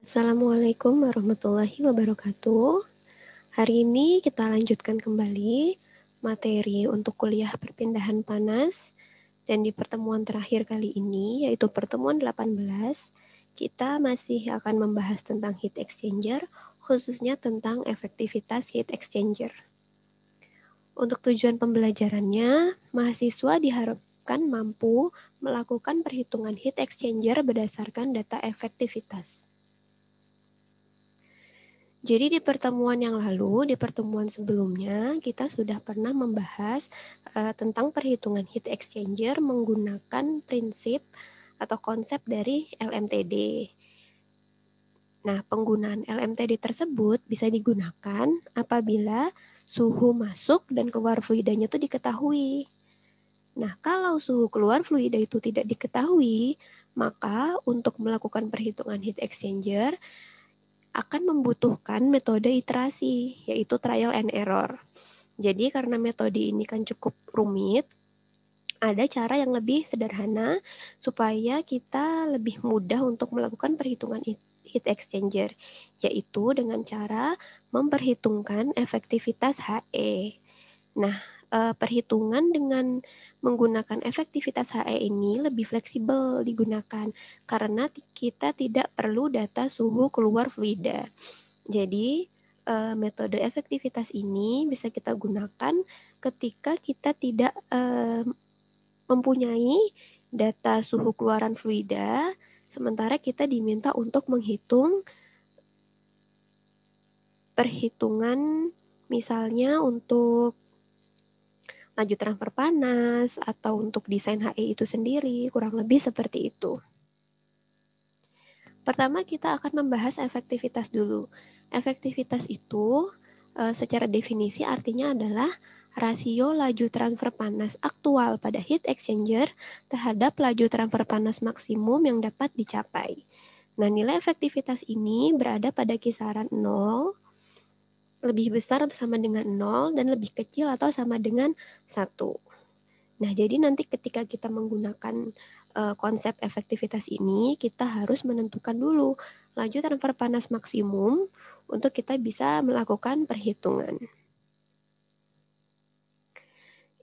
Assalamualaikum warahmatullahi wabarakatuh. Hari ini kita lanjutkan kembali materi untuk kuliah perpindahan panas. Dan di pertemuan terakhir kali ini, yaitu pertemuan 18, kita masih akan membahas tentang heat exchanger, khususnya tentang efektivitas heat exchanger. Untuk tujuan pembelajarannya, mahasiswa diharapkan mampu melakukan perhitungan heat exchanger berdasarkan data efektivitas. Jadi di pertemuan yang lalu, di pertemuan sebelumnya, kita sudah pernah membahas tentang perhitungan heat exchanger menggunakan prinsip atau konsep dari LMTD. Nah, penggunaan LMTD tersebut bisa digunakan apabila suhu masuk dan keluar fluidanya itu diketahui. Nah, kalau suhu keluar fluida itu tidak diketahui, maka untuk melakukan perhitungan heat exchanger akan membutuhkan metode iterasi, yaitu trial and error. Jadi karena metode ini kan cukup rumit, ada cara yang lebih sederhana supaya kita lebih mudah untuk melakukan perhitungan heat exchanger, yaitu dengan cara memperhitungkan efektivitas HE. Nah, perhitungan dengan menggunakan efektivitas HE ini lebih fleksibel digunakan karena kita tidak perlu data suhu keluar fluida. Jadi, metode efektivitas ini bisa kita gunakan ketika kita tidak mempunyai data suhu keluaran fluida, sementara kita diminta untuk menghitung perhitungan misalnya untuk laju transfer panas atau untuk desain HE itu sendiri, kurang lebih seperti itu. Pertama kita akan membahas efektivitas dulu. Efektivitas itu secara definisi artinya adalah rasio laju transfer panas aktual pada heat exchanger terhadap laju transfer panas maksimum yang dapat dicapai. Nah, nilai efektivitas ini berada pada kisaran 0, lebih besar atau sama dengan 0, dan lebih kecil atau sama dengan 1. Nah, jadi nanti ketika kita menggunakan konsep efektivitas ini, kita harus menentukan dulu laju transfer panas maksimum untuk kita bisa melakukan perhitungan.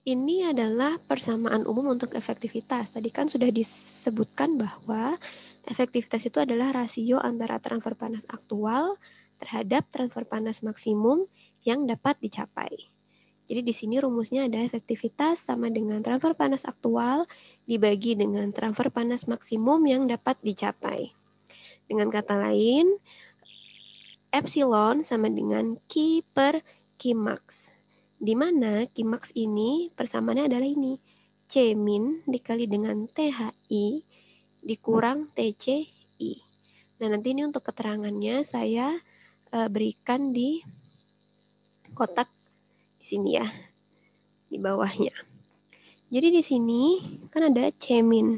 Ini adalah persamaan umum untuk efektivitas. Tadi kan sudah disebutkan bahwa efektivitas itu adalah rasio antara transfer panas aktual terhadap transfer panas maksimum yang dapat dicapai. Jadi di sini rumusnya ada efektivitas sama dengan transfer panas aktual dibagi dengan transfer panas maksimum yang dapat dicapai. Dengan kata lain, epsilon sama dengan Q per Qmax. Di mana Qmax ini persamaannya adalah ini. C min dikali dengan THI dikurang TCI. Nah, nanti ini untuk keterangannya saya berikan di kotak di sini ya, di bawahnya. Jadi di sini kan ada C min.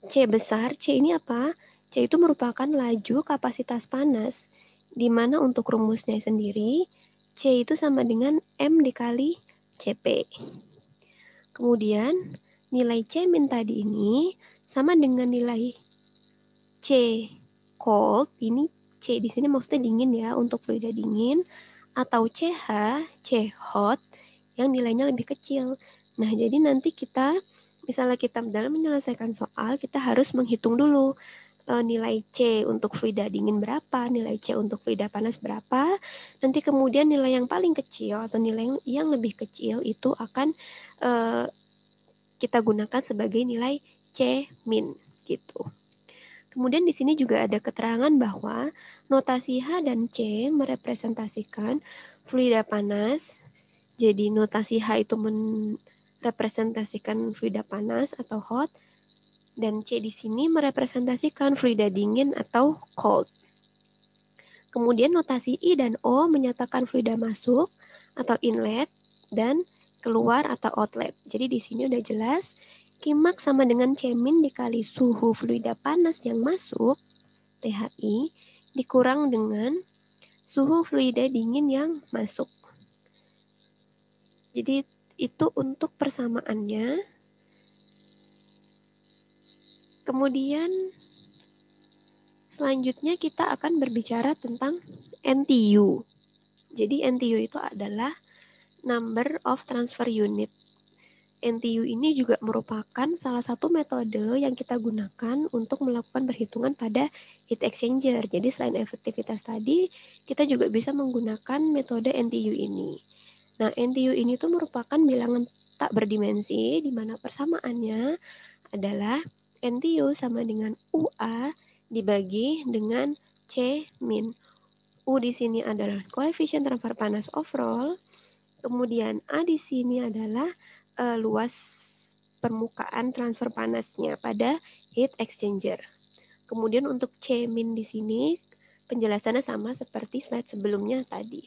C besar, C ini apa? C itu merupakan laju kapasitas panas, di mana untuk rumusnya sendiri, C itu sama dengan M dikali CP. Kemudian, nilai C min tadi ini sama dengan nilai C cold, ini C di sini maksudnya dingin ya, untuk fluida dingin, atau CH, C hot, yang nilainya lebih kecil. Nah, jadi nanti kita, misalnya kita dalam menyelesaikan soal, kita harus menghitung dulu nilai C untuk fluida dingin berapa, nilai C untuk fluida panas berapa, nanti kemudian nilai yang paling kecil atau nilai yang lebih kecil itu akan kita gunakan sebagai nilai C min gitu. Kemudian di sini juga ada keterangan bahwa notasi H dan C merepresentasikan fluida panas. Jadi notasi H itu merepresentasikan fluida panas atau hot, dan C di sini merepresentasikan fluida dingin atau cold. Kemudian notasi I dan O menyatakan fluida masuk atau inlet dan keluar atau outlet. Jadi di sini udah jelas Qmax sama dengan C min dikali suhu fluida panas yang masuk, THI, dikurang dengan suhu fluida dingin yang masuk. Jadi itu untuk persamaannya. Kemudian Selanjutnya kita akan berbicara tentang NTU. Jadi NTU itu adalah number of transfer unit. NTU ini juga merupakan salah satu metode yang kita gunakan untuk melakukan perhitungan pada heat exchanger. Jadi selain efektivitas tadi, kita juga bisa menggunakan metode NTU ini. Nah, NTU ini tuh merupakan bilangan tak berdimensi, di mana persamaannya adalah NTU sama dengan UA dibagi dengan C min. U di sini adalah koefisien transfer panas overall, kemudian A di sini adalah luas permukaan transfer panasnya pada heat exchanger. Kemudian untuk C min di sini penjelasannya sama seperti slide sebelumnya tadi.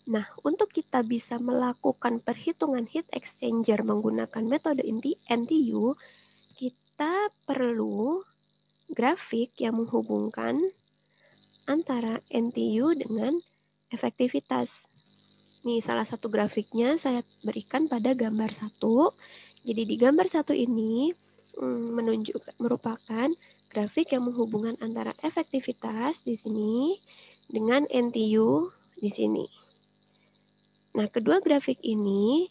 Nah, untuk kita bisa melakukan perhitungan heat exchanger menggunakan metode NTU, kita perlu grafik yang menghubungkan antara NTU dengan efektivitas. Nih, salah satu grafiknya saya berikan pada gambar 1. Jadi di gambar 1 ini merupakan grafik yang menghubungkan antara efektivitas di sini dengan NTU di sini. Nah, kedua grafik ini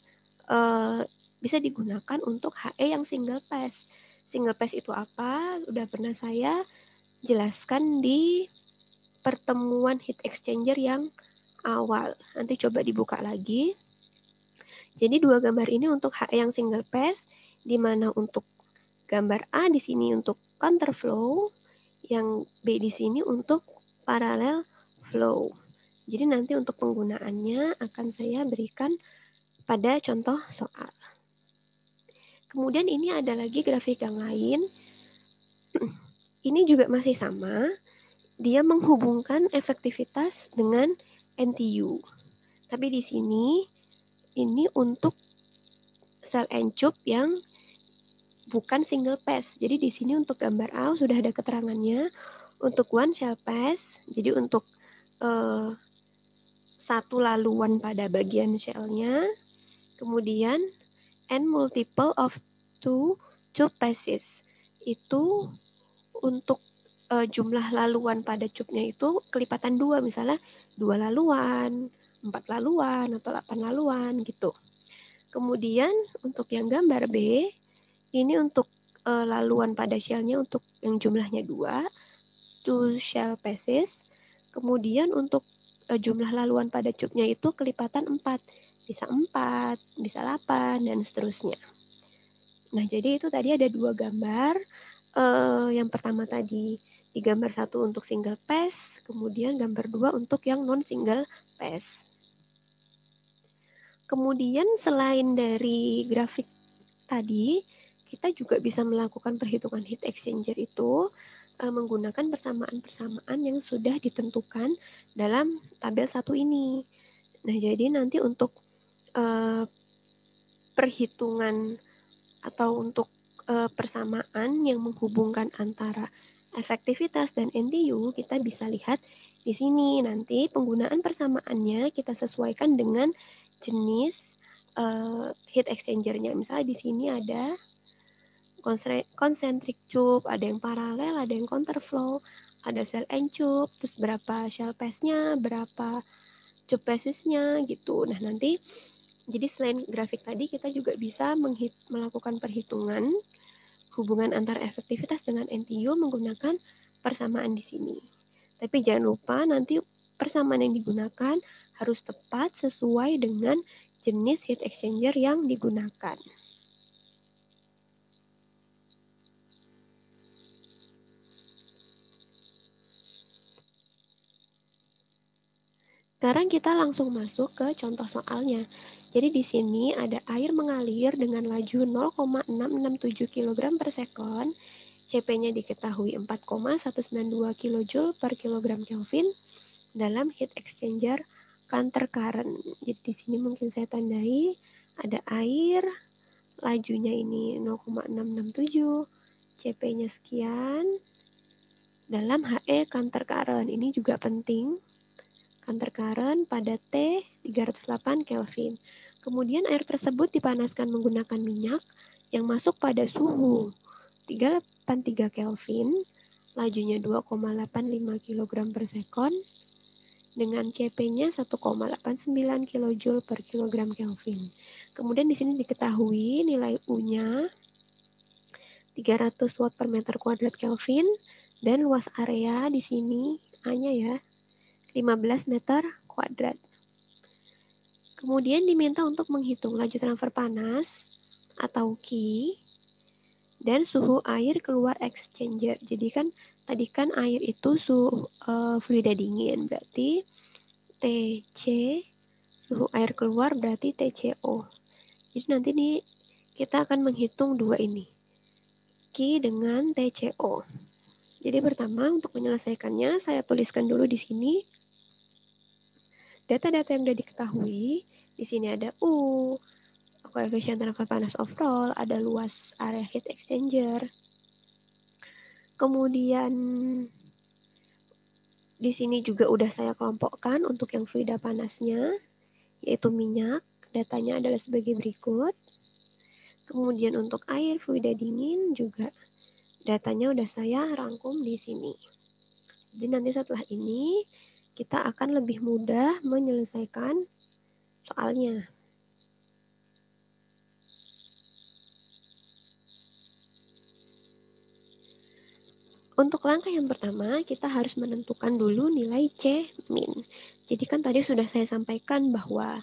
bisa digunakan untuk HE yang single pass. Single pass itu apa? Udah pernah saya jelaskan di pertemuan heat exchanger yang awal. Nanti coba dibuka lagi. Jadi dua gambar ini untuk HE yang single pass, di mana untuk gambar A di sini untuk counterflow, yang B di sini untuk parallel flow. Jadi nanti untuk penggunaannya akan saya berikan pada contoh soal. Kemudian ini ada lagi grafik yang lain. Ini juga masih sama. Dia menghubungkan efektivitas dengan NTU. Tapi di sini ini untuk sel encup yang bukan single pass. Jadi di sini untuk gambar A sudah ada keterangannya. Untuk one shell pass, jadi untuk satu laluan pada bagian shellnya. Kemudian n multiple of two tube passes. Itu untuk jumlah laluan pada cupnya itu kelipatan 2, misalnya 2 laluan, 4 laluan, atau 8 laluan gitu. Kemudian untuk yang gambar B, ini untuk laluan pada shellnya untuk yang jumlahnya 2, 2 shell passes. Kemudian untuk jumlah laluan pada cupnya itu kelipatan 4, bisa 4, bisa 8, dan seterusnya. Nah, jadi itu tadi ada 2 gambar. Yang pertama tadi di gambar 1 untuk single pass, kemudian gambar 2 untuk yang non single pass. Kemudian selain dari grafik tadi, kita juga bisa melakukan perhitungan heat exchanger itu menggunakan persamaan-persamaan yang sudah ditentukan dalam tabel 1 ini. Nah, jadi nanti untuk perhitungan atau untuk persamaan yang menghubungkan antara efektivitas dan NTU, kita bisa lihat di sini. Nanti penggunaan persamaannya kita sesuaikan dengan jenis heat exchanger-nya. Misalnya di sini ada concentric tube, ada yang paralel, ada yang counterflow, ada cell end tube, terus berapa shell pass-nya, berapa tube passes-nya gitu. Nah, nanti jadi selain grafik tadi, kita juga bisa melakukan perhitungan hubungan antara efektivitas dengan NTU menggunakan persamaan di sini. Tapi jangan lupa nanti persamaan yang digunakan harus tepat sesuai dengan jenis heat exchanger yang digunakan. Sekarang kita langsung masuk ke contoh soalnya. Jadi di sini ada air mengalir dengan laju 0,667 kg per sekon. CP-nya diketahui 4,192 kJ per kilogram Kelvin dalam heat exchanger counter current. Jadi di sini mungkin saya tandai ada air, lajunya ini 0,667, CP-nya sekian dalam HE counter current. Ini juga penting. Counter current pada T 308 Kelvin. Kemudian air tersebut dipanaskan menggunakan minyak yang masuk pada suhu 383 Kelvin. lajunya 2,85 kg per sekon, dengan CP-nya 1,89 kJ per kilogram Kelvin. Kemudian di sini diketahui nilai U-nya 300 watt per meter kuadrat Kelvin, dan luas area di sini A-nya ya 15 meter kuadrat. Kemudian diminta untuk menghitung laju transfer panas atau Q dan suhu air keluar exchanger. Jadi kan tadi kan air itu suhu fluida dingin, berarti TC, suhu air keluar berarti TCO. Jadi nanti nih kita akan menghitung dua ini, Q dengan TCO. Jadi pertama untuk menyelesaikannya saya tuliskan dulu di sini data-data yang sudah diketahui. Di sini ada U, koefisien transfer panas overall, ada luas area heat exchanger. Kemudian di sini juga udah saya kelompokkan untuk yang fluida panasnya, yaitu minyak. Datanya adalah sebagai berikut. Kemudian untuk air fluida dingin juga datanya udah saya rangkum di sini. Jadi nanti setelah ini kita akan lebih mudah menyelesaikan soalnya. Untuk langkah yang pertama, kita harus menentukan dulu nilai C min. Jadi kan tadi sudah saya sampaikan bahwa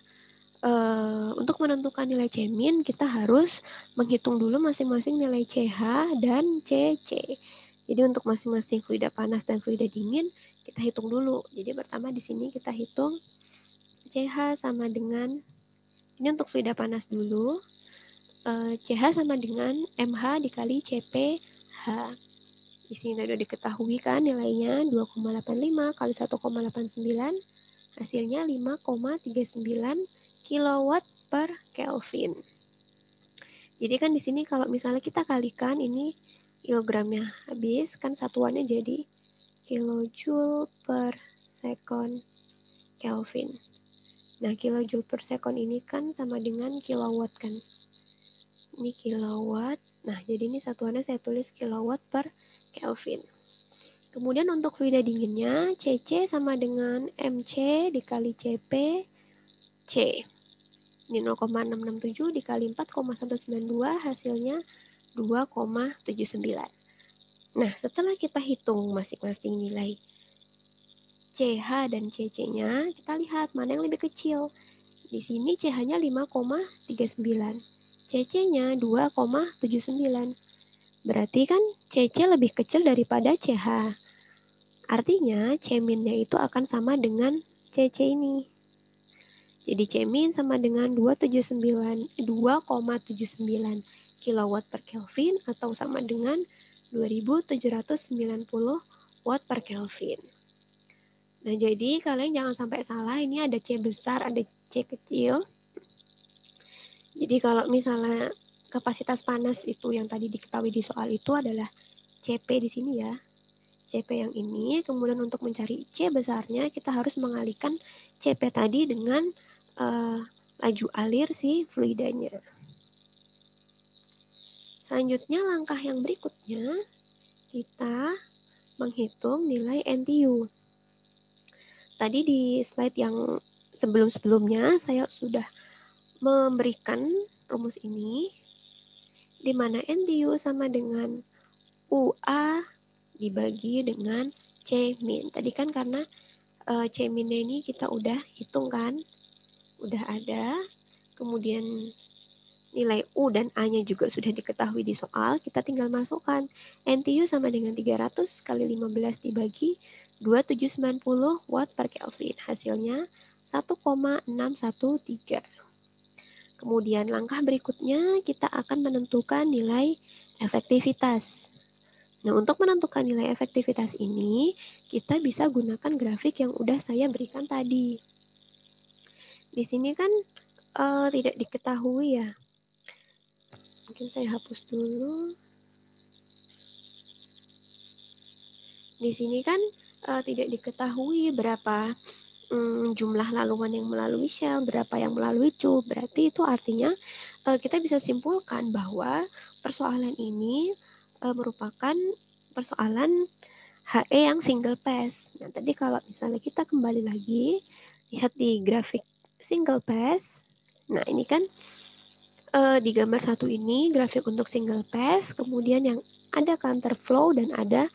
untuk menentukan nilai C min, kita harus menghitung dulu masing-masing nilai CH dan CC. Jadi untuk masing-masing fluida panas dan fluida dingin, kita hitung dulu. Jadi pertama di sini kita hitung CH sama dengan, ini untuk fluida panas dulu, CH sama dengan MH dikali CPH. Di sini sudah diketahui kan nilainya 2,85 kali 1,89, hasilnya 5,39 kilowatt per Kelvin. Jadi kan di sini kalau misalnya kita kalikan ini kilogramnya habis, kan satuannya jadi kilojoule per sekon Kelvin. Nah, kilojoule per sekon ini kan sama dengan kilowatt kan. Ini kilowatt. Nah, jadi ini satuannya saya tulis kilowatt per Kelvin. Kemudian untuk fluida dinginnya, CC sama dengan MC dikali CP C. Ini 0,667 dikali 4,192, hasilnya 2,79. Nah, setelah kita hitung masing-masing nilai CH dan CC-nya, kita lihat mana yang lebih kecil. Di sini CH-nya 5,39, CC-nya 2,79. Berarti kan CC lebih kecil daripada CH. Artinya C-min-nya itu akan sama dengan CC ini. Jadi C-min sama dengan 2,79 kilowatt per Kelvin atau sama dengan 2790 watt per Kelvin. Nah, jadi kalian jangan sampai salah, ini ada C besar, ada C kecil. Jadi kalau misalnya kapasitas panas itu yang tadi diketahui di soal itu adalah CP di sini ya. CP yang ini, kemudian untuk mencari C besarnya kita harus mengalihkan CP tadi dengan laju alir si fluidanya. Selanjutnya langkah yang berikutnya kita menghitung nilai NTU. Tadi di slide yang sebelum-sebelumnya saya sudah memberikan rumus ini di mana NTU sama dengan UA dibagi dengan C min. Tadi kan karena C min ini kita udah hitung kan, udah ada, kemudian nilai U dan A-nya juga sudah diketahui di soal, kita tinggal masukkan NTU sama dengan 300 kali 15 dibagi 2790 watt per Kelvin, hasilnya 1,613. Kemudian langkah berikutnya kita akan menentukan nilai efektivitas. Nah, untuk menentukan nilai efektivitas ini, kita bisa gunakan grafik yang udah saya berikan tadi. Di sini kan tidak diketahui ya. Mungkin saya hapus dulu. Di sini kan tidak diketahui berapa jumlah laluan yang melalui shell, berapa yang melalui tube. Berarti itu artinya kita bisa simpulkan bahwa persoalan ini merupakan persoalan HE yang single phase. Nah, tadi kalau misalnya kita kembali lagi, lihat di grafik single phase. Nah, ini kan di gambar satu ini grafik untuk single phase, kemudian yang ada counter flow dan ada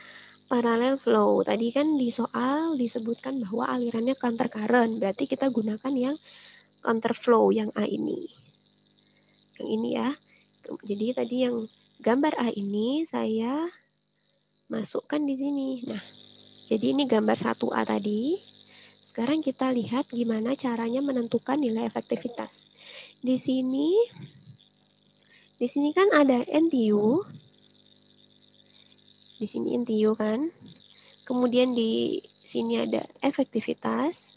parallel flow. Tadi kan di soal disebutkan bahwa alirannya counter current, berarti kita gunakan yang counter flow yang A ini. Yang ini ya. Jadi tadi yang gambar A ini saya masukkan di sini. Nah, jadi ini gambar 1A tadi. Sekarang kita lihat gimana caranya menentukan nilai efektivitas. Di sini kan ada NTU. Di sini NTU kan. Kemudian di sini ada efektivitas.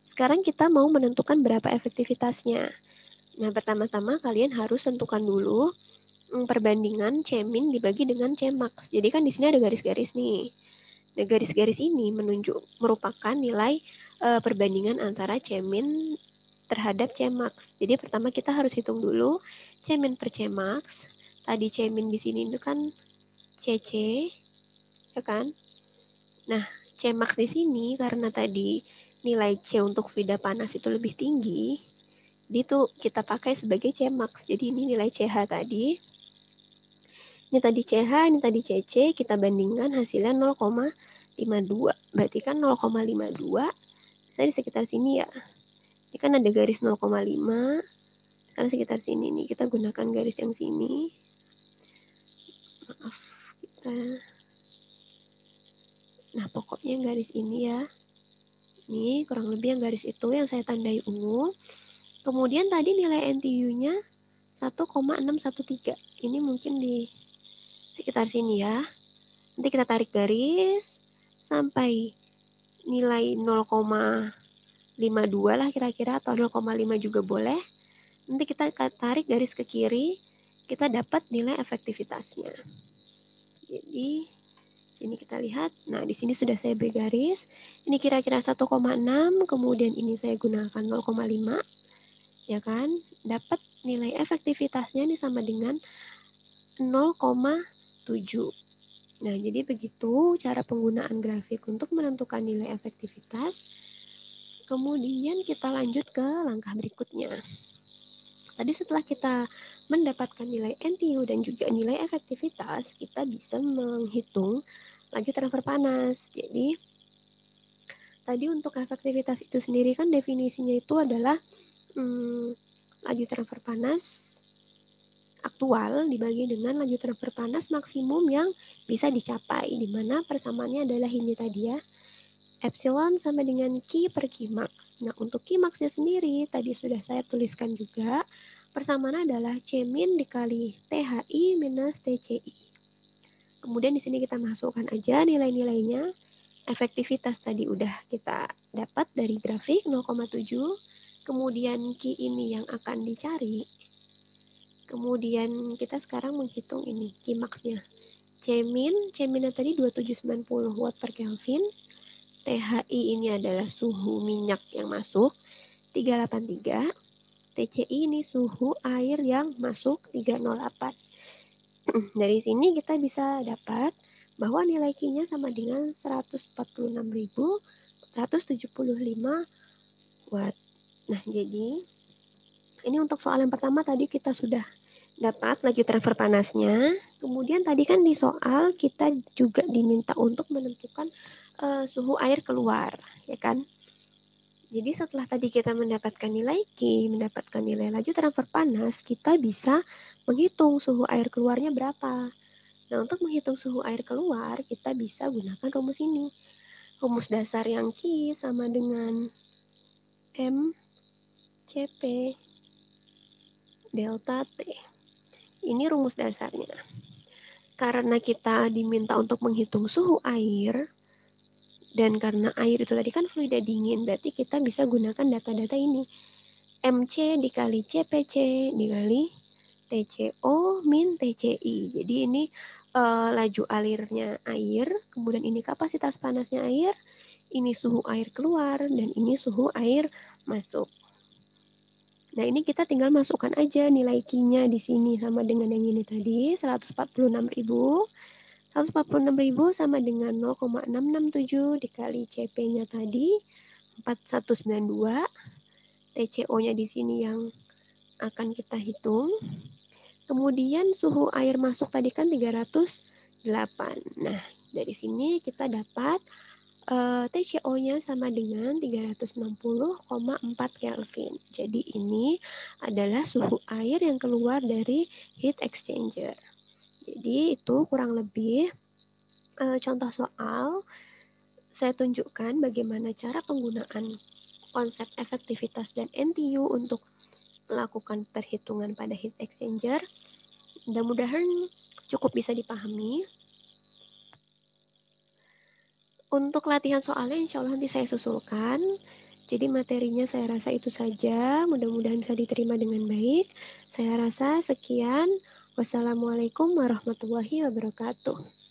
Sekarang kita mau menentukan berapa efektivitasnya. Nah, pertama-tama kalian harus tentukan dulu perbandingan C-min dibagi dengan C-max. Jadi kan di sini ada garis-garis nih. Nah, garis-garis ini merupakan nilai perbandingan antara C-min terhadap C-max. Jadi pertama kita harus hitung dulu C-min per C-max. Tadi C-min di sini itu kan CC, ya kan? Nah, C-max di sini karena tadi nilai C untuk vida panas itu lebih tinggi, itu kita pakai sebagai C-max. Jadi ini nilai CH tadi. Ini tadi CH, ini tadi CC, kita bandingkan hasilnya 0,52. Berarti kan 0,52, saya di sekitar sini ya. Ini kan ada garis 0,5, sekarang sekitar sini nih. Kita gunakan garis yang sini. Maaf, Nah, pokoknya garis ini ya. Ini kurang lebih yang garis itu yang saya tandai ungu. Kemudian tadi nilai NTU-nya 1,613. Ini mungkin di sekitar sini ya. Nanti kita tarik garis sampai nilai 0,52 lah kira-kira, atau 0,5 juga boleh. Nanti kita tarik garis ke kiri, kita dapat nilai efektivitasnya. Jadi sini kita lihat. Nah, di sini sudah saya beri garis. Ini kira-kira 1,6, kemudian ini saya gunakan 0,5. Ya kan? Dapat nilai efektivitasnya ini sama dengan 0,7. Nah, jadi begitu cara penggunaan grafik untuk menentukan nilai efektivitas. Kemudian kita lanjut ke langkah berikutnya. Tadi setelah kita mendapatkan nilai NTU dan juga nilai efektivitas, kita bisa menghitung laju transfer panas. Jadi, tadi untuk efektivitas itu sendiri kan definisinya itu adalah laju transfer panas aktual dibagi dengan laju transfer panas maksimum yang bisa dicapai, di mana persamaannya adalah ini tadi ya, epsilon sama dengan Q per Qmax. Nah, untuk Qmaxnya sendiri tadi sudah saya tuliskan juga, persamaan adalah C min dikali THI minus TCI. Kemudian di sini kita masukkan aja nilai-nilainya. Efektivitas tadi udah kita dapat dari grafik 0,7. Kemudian Q ini yang akan dicari. Kemudian kita sekarang menghitung ini Qmax-nya. C-minnya tadi 2790 watt per Kelvin. THI ini adalah suhu minyak yang masuk 383. TCI ini suhu air yang masuk 308. Dari sini kita bisa dapat bahwa nilai Q-nya sama dengan 146.175 watt. Nah, jadi ini untuk soal yang pertama tadi kita sudah dapat laju transfer panasnya. Kemudian tadi kan di soal kita juga diminta untuk menentukan suhu air keluar, ya kan? Jadi setelah tadi kita mendapatkan nilai Q, mendapatkan nilai laju transfer panas, kita bisa menghitung suhu air keluarnya berapa. Nah, untuk menghitung suhu air keluar, kita bisa gunakan rumus ini. Rumus dasar yang Q sama dengan MCP delta T. Ini rumus dasarnya. Karena kita diminta untuk menghitung suhu air, dan karena air itu tadi kan fluida dingin, berarti kita bisa gunakan data-data ini. MC dikali CPC dikali TCO min TCI. Jadi ini laju alirnya air, kemudian ini kapasitas panasnya air, ini suhu air keluar, dan ini suhu air masuk. Nah, ini kita tinggal masukkan aja nilai Q-nya di sini sama dengan yang ini tadi, 146.000 146.000 sama dengan 0,667 dikali CP-nya tadi 4192. TCO-nya di sini yang akan kita hitung. Kemudian suhu air masuk tadi kan 308. Nah, dari sini kita dapat TCO-nya sama dengan 360,4 Kelvin. Jadi ini adalah suhu air yang keluar dari heat exchanger. Jadi itu kurang lebih contoh soal. Saya tunjukkan bagaimana cara penggunaan konsep efektivitas dan NTU untuk melakukan perhitungan pada heat exchanger. Mudah-mudahan cukup bisa dipahami. Untuk latihan soalnya insya Allah nanti saya susulkan. Jadi materinya saya rasa itu saja. Mudah-mudahan bisa diterima dengan baik. Saya rasa sekian. Wassalamualaikum warahmatullahi wabarakatuh.